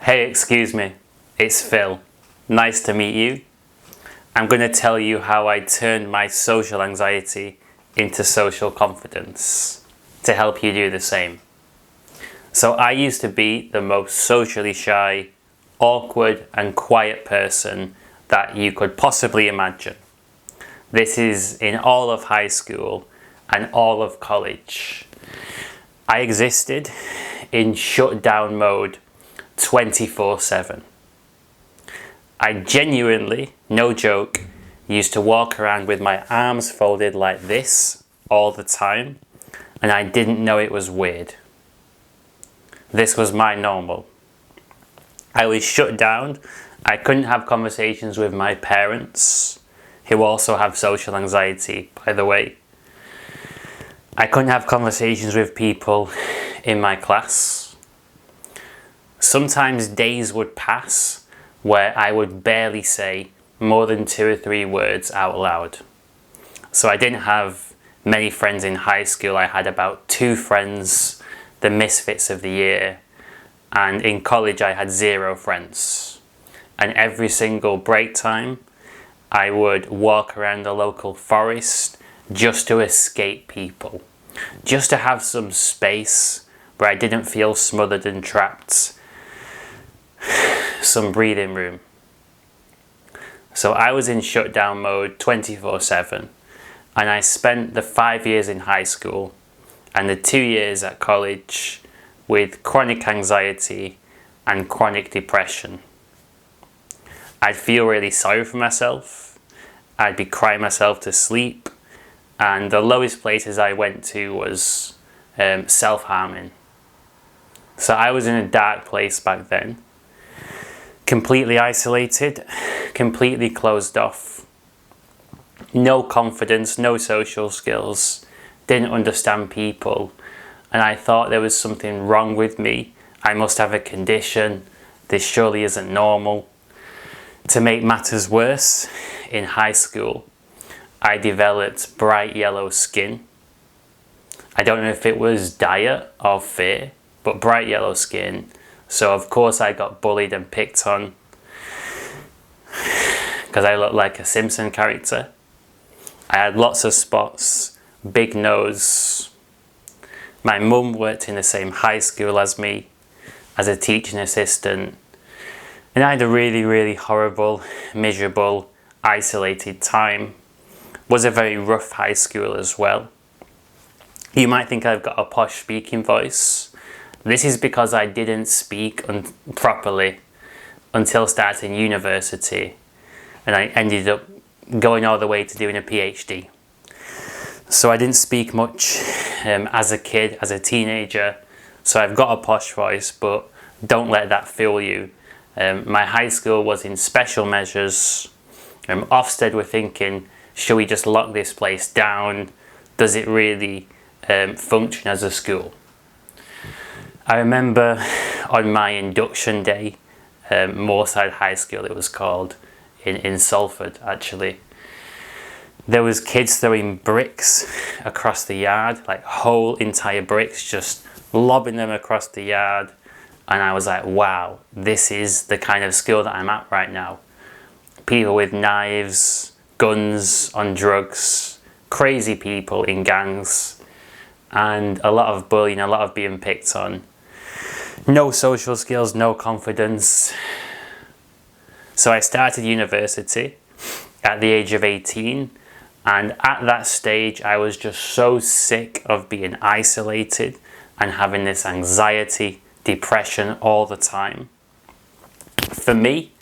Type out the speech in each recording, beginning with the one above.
Hey, excuse me, it's Phil. Nice to meet you. I'm going to tell you how I turned my social anxiety into social confidence to help you do the same. So I used to be the most socially shy, awkward and quiet person that you could possibly imagine. This is in all of high school and all of college. I existed in shutdown mode 24/7. I genuinely, no joke, used to walk around with my arms folded like this all the time, and I didn't know it was weird. This was my normal. I was shut down. I couldn't have conversations with my parents, who also have social anxiety, by the way. I couldn't have conversations with people in my class. Sometimes days would pass where I would barely say more than 2 or 3 words out loud. So I didn't have many friends in high school. I had about 2 friends, the misfits of the year. And in college I had 0 friends. And every single break time I would walk around the local forest just to escape people. Just to have some space where I didn't feel smothered and trapped. Some breathing room. So I was in shutdown mode 24/7, and I spent the 5 years in high school and the 2 years at college with chronic anxiety and chronic depression. I'd feel really sorry for myself. I'd be crying myself to sleep, and the lowest places I went to was self-harming. So I was in a dark place back then. Completely isolated, completely closed off, no confidence, no social skills, didn't understand people, and I thought there was something wrong with me. I must have a condition, this surely isn't normal. To make matters worse, in high school, I developed bright yellow skin. I don't know if it was diet or fear, but bright yellow skin. So of course I got bullied and picked on because I looked like a Simpson character. I had lots of spots, big nose. My mum worked in the same high school as me as a teaching assistant. And I had a really horrible, miserable, isolated time. Was a very rough high school as well. You might think I've got a posh speaking voice. This is because I didn't speak properly until starting university, and I ended up going all the way to doing a PhD. So I didn't speak much as a kid, as a teenager, so I've got a posh voice, but don't let that fool you. My high school was in special measures. Ofsted were thinking, should we just lock this place down? Does it really function as a school? I remember on my induction day, Moorside High School it was called, in Salford actually, there was kids throwing bricks across the yard, like whole entire bricks, just lobbing them across the yard, and I was like, wow, this is the kind of school that I'm at right now. People with knives, guns, on drugs, crazy people in gangs, and a lot of bullying, a lot of being picked on. No social skills, no confidence. So I started university at the age of 18, and at that stage I was just so sick of being isolated and having this anxiety, depression all the time. For me,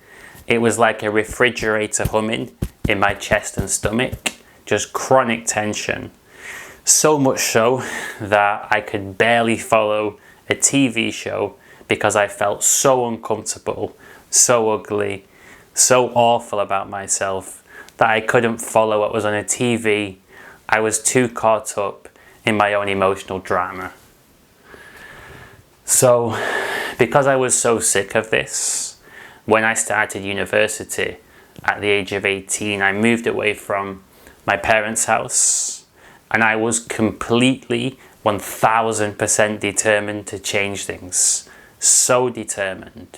it was like a refrigerator humming in my chest and stomach, just chronic tension. So much so that I could barely follow a TV show because I felt so uncomfortable, so ugly, so awful about myself that I couldn't follow what was on a TV. I was too caught up in my own emotional drama. So, because I was so sick of this, when I started university at the age of 18, I moved away from my parents' house, and I was completely 1000% determined to change things. So determined.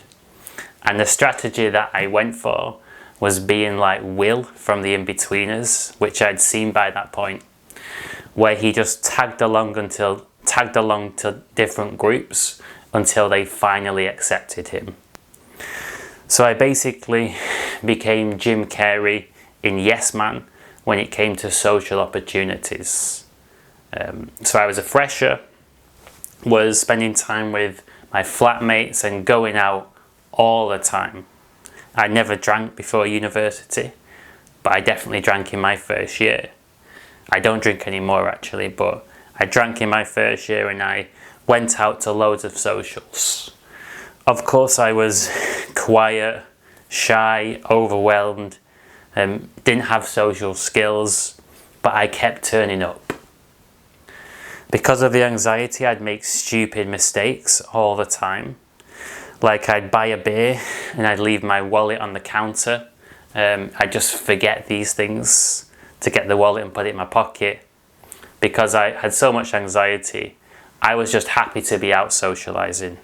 And the strategy that I went for was being like Will from The Inbetweeners, which I'd seen by that point, where he just tagged along to different groups until they finally accepted him. So I basically became Jim Carrey in Yes Man when it came to social opportunities. So I was a fresher, was spending time with my flatmates and going out all the time. I never drank before university, but I definitely drank in my first year. I don't drink anymore actually, but I drank in my first year and I went out to loads of socials. Of course I was quiet, shy, overwhelmed, didn't have social skills, but I kept turning up. Because of the anxiety, I'd make stupid mistakes all the time. Like I'd buy a beer and I'd leave my wallet on the counter. I'd just forget these things to get the wallet and put it in my pocket. Because I had so much anxiety, I was just happy to be out socialising.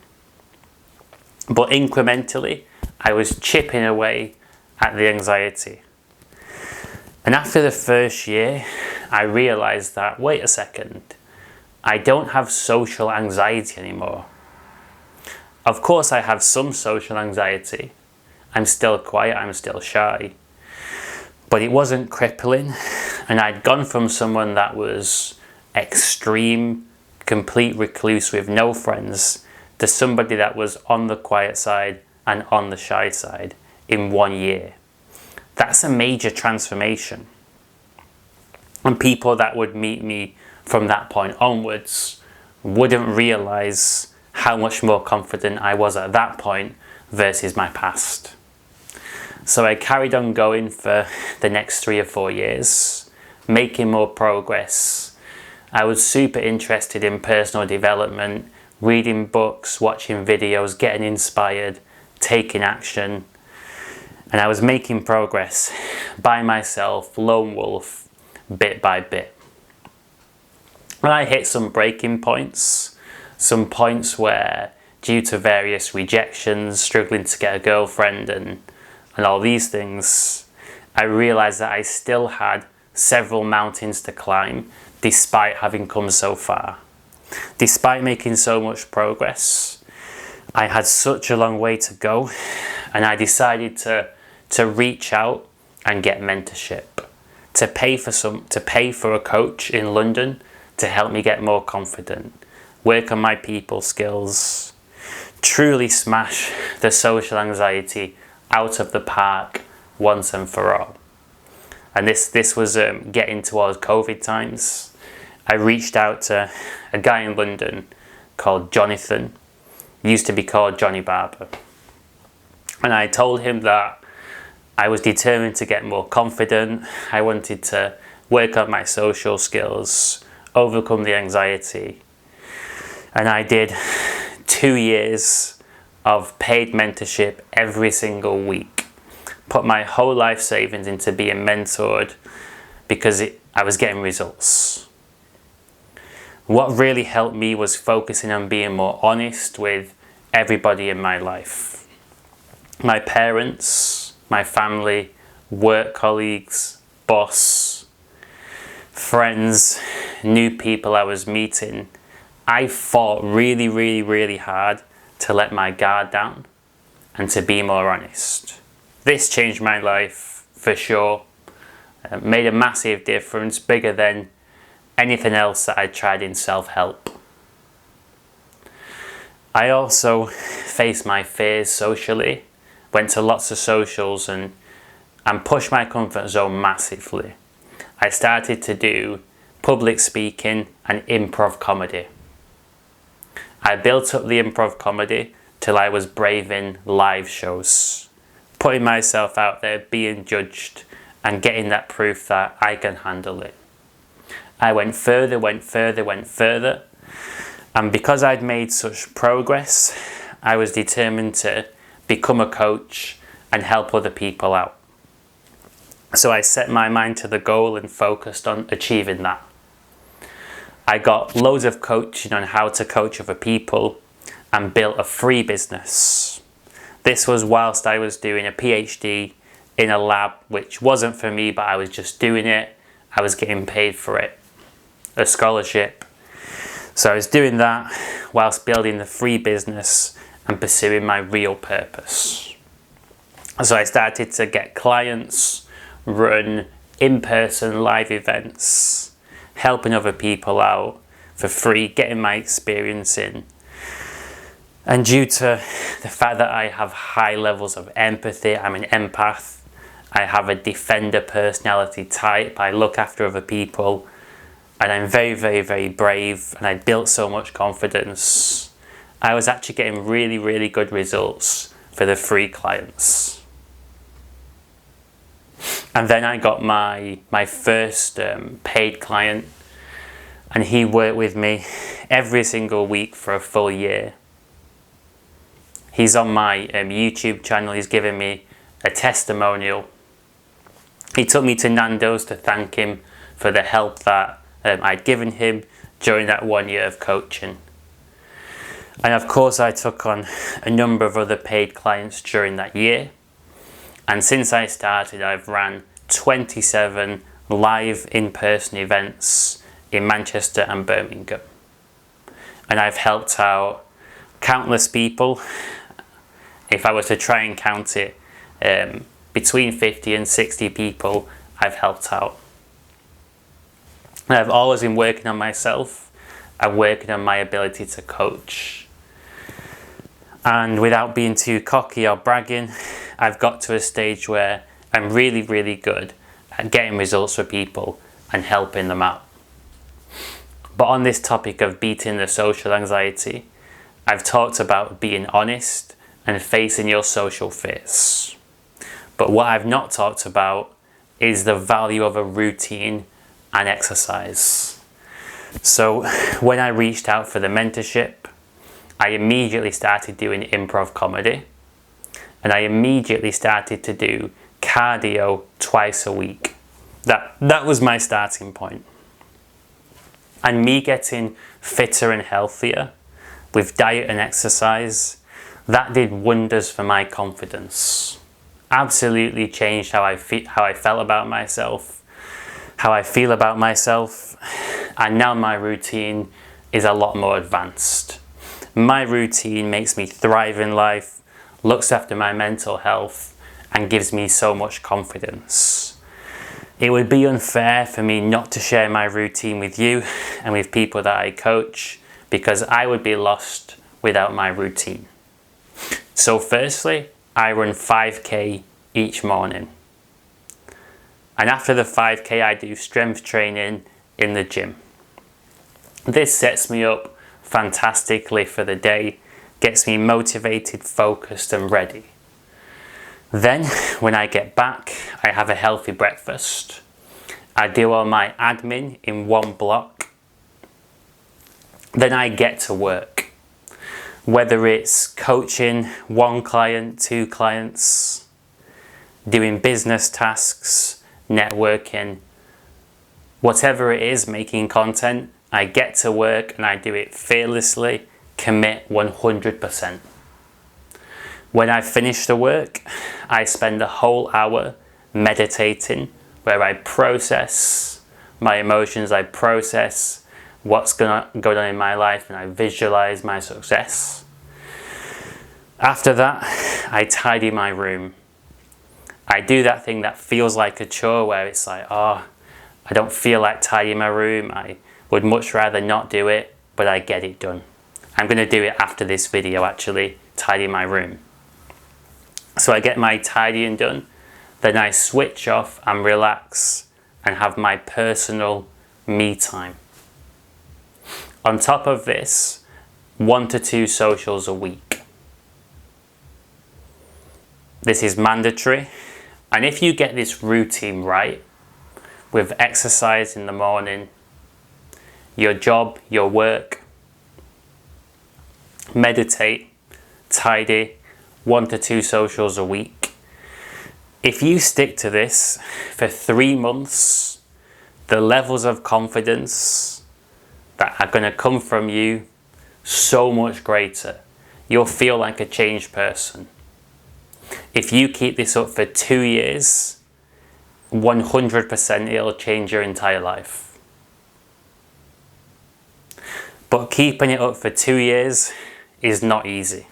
But incrementally, I was chipping away at the anxiety. And after the first year, I realised that, wait a second, I don't have social anxiety anymore. Of course I have some social anxiety. I'm still quiet, I'm still shy. But it wasn't crippling, and I'd gone from someone that was extreme, complete recluse with no friends, to somebody that was on the quiet side and on the shy side in 1 year. That's a major transformation. And people that would meet me from that point onwards wouldn't realise how much more confident I was at that point versus my past. So I carried on going for the next 3 or 4 years, making more progress. I was super interested in personal development, reading books, watching videos, getting inspired, taking action. And I was making progress by myself, lone wolf, bit by bit. And I hit some breaking points, some points where, due to various rejections, struggling to get a girlfriend and all these things, I realised that I still had several mountains to climb despite having come so far. Despite making so much progress, I had such a long way to go, and I decided to reach out and get mentorship, to pay for a coach in London to help me get more confident, work on my people skills, truly smash the social anxiety out of the park once and for all. And this was getting towards COVID times. I reached out to a guy in London called Jonathan, used to be called Johnny Barber. And I told him that I was determined to get more confident. I wanted to work on my social skills, overcome the anxiety. And I did 2 years of paid mentorship every single week. Put my whole life savings into being mentored because I was getting results. What really helped me was focusing on being more honest with everybody in my life. My parents, my family, work colleagues, boss, friends, new people I was meeting. I fought really, really, really hard to let my guard down and to be more honest. This changed my life for sure. Made a massive difference, bigger than anything else that I tried in self-help. I also faced my fears socially, went to lots of socials and pushed my comfort zone massively. I started to do public speaking and improv comedy. I built up the improv comedy till I was braving live shows, putting myself out there, being judged and getting that proof that I can handle it. I went further, and because I'd made such progress, I was determined to become a coach and help other people out. So I set my mind to the goal and focused on achieving that. I got loads of coaching on how to coach other people and built a free business. This was whilst I was doing a PhD in a lab, which wasn't for me, but I was just doing it. I was getting paid for it, a scholarship. So I was doing that whilst building the free business and pursuing my real purpose. So I started to get clients, run in-person live events, helping other people out for free, getting my experience in. And due to the fact that I have high levels of empathy, I'm an empath, I have a defender personality type, I look after other people, and I'm very, very, very brave, and I built so much confidence. I was actually getting really, really good results for the free clients. And then I got my first paid client, and he worked with me every single week for a full year. He's on my YouTube channel, he's given me a testimonial. He took me to Nando's to thank him for the help that I'd given him during that 1 year of coaching. And of course I took on a number of other paid clients during that year. And since I started, I've ran 27 live in-person events in Manchester and Birmingham. And I've helped out countless people. If I was to try and count it, between 50 and 60 people I've helped out. And I've always been working on myself and working on my ability to coach. And without being too cocky or bragging, I've got to a stage where I'm really, really good at getting results for people and helping them out. But on this topic of beating the social anxiety, I've talked about being honest and facing your social fears. But what I've not talked about is the value of a routine and exercise. So when I reached out for the mentorship, I immediately started doing improv comedy, and I immediately started to do cardio twice a week. That was my starting point. And me getting fitter and healthier with diet and exercise, that did wonders for my confidence. Absolutely changed how I felt about myself, how I feel about myself, and now my routine is a lot more advanced. My routine makes me thrive in life, looks after my mental health, and gives me so much confidence. It would be unfair for me not to share my routine with you and with people that I coach, because I would be lost without my routine. So firstly, I run 5k each morning. And after the 5k, I do strength training in the gym. This sets me up fantastically for the day, gets me motivated, focused and ready. Then when I get back, I have a healthy breakfast. I do all my admin in one block. Then I get to work. Whether it's coaching one client, two clients, doing business tasks, networking, whatever it is, making content, I get to work and I do it fearlessly, commit 100%. When I finish the work, I spend a whole hour meditating, where I process my emotions, I process what's going on in my life, and I visualize my success. After that, I tidy my room. I do that thing that feels like a chore, where it's like, oh, I don't feel like tidying my room. I would much rather not do it, but I get it done. I'm going to do it after this video, actually, tidy my room. So I get my tidying done, then I switch off and relax and have my personal me time. On top of this, 1 to 2 socials a week. This is mandatory, and if you get this routine right, with exercise in the morning, your job, your work, meditate, tidy, 1 to 2 socials a week. If you stick to this for 3 months, the levels of confidence that are going to come from you so much greater. You'll feel like a changed person. If you keep this up for 2 years, 100% it'll change your entire life. But keeping it up for 2 years is not easy.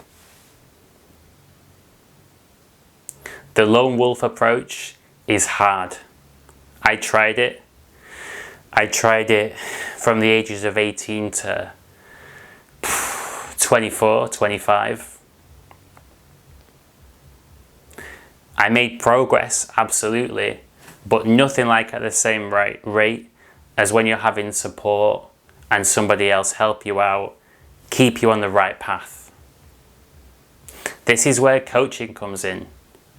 The lone wolf approach is hard. I tried it. I tried it from the ages of 18 to 24, 25. I made progress, absolutely, but nothing like at the same rate as when you're having support and somebody else help you out, keep you on the right path. This is where coaching comes in,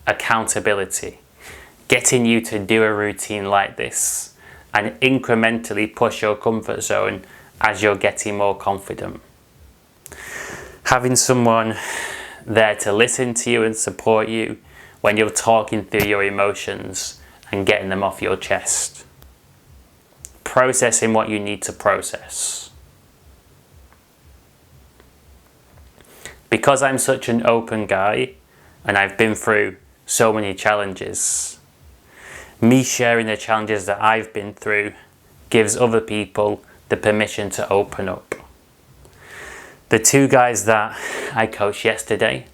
accountability, getting you to do a routine like this and incrementally push your comfort zone as you're getting more confident. Having someone there to listen to you and support you when you're talking through your emotions and getting them off your chest. Processing what you need to process. Because I'm such an open guy and I've been through so many challenges, me sharing the challenges that I've been through gives other people the permission to open up. The 2 guys that I coached yesterday,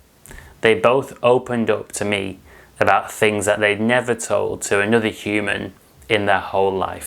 they both opened up to me about things that they'd never told to another human in their whole life.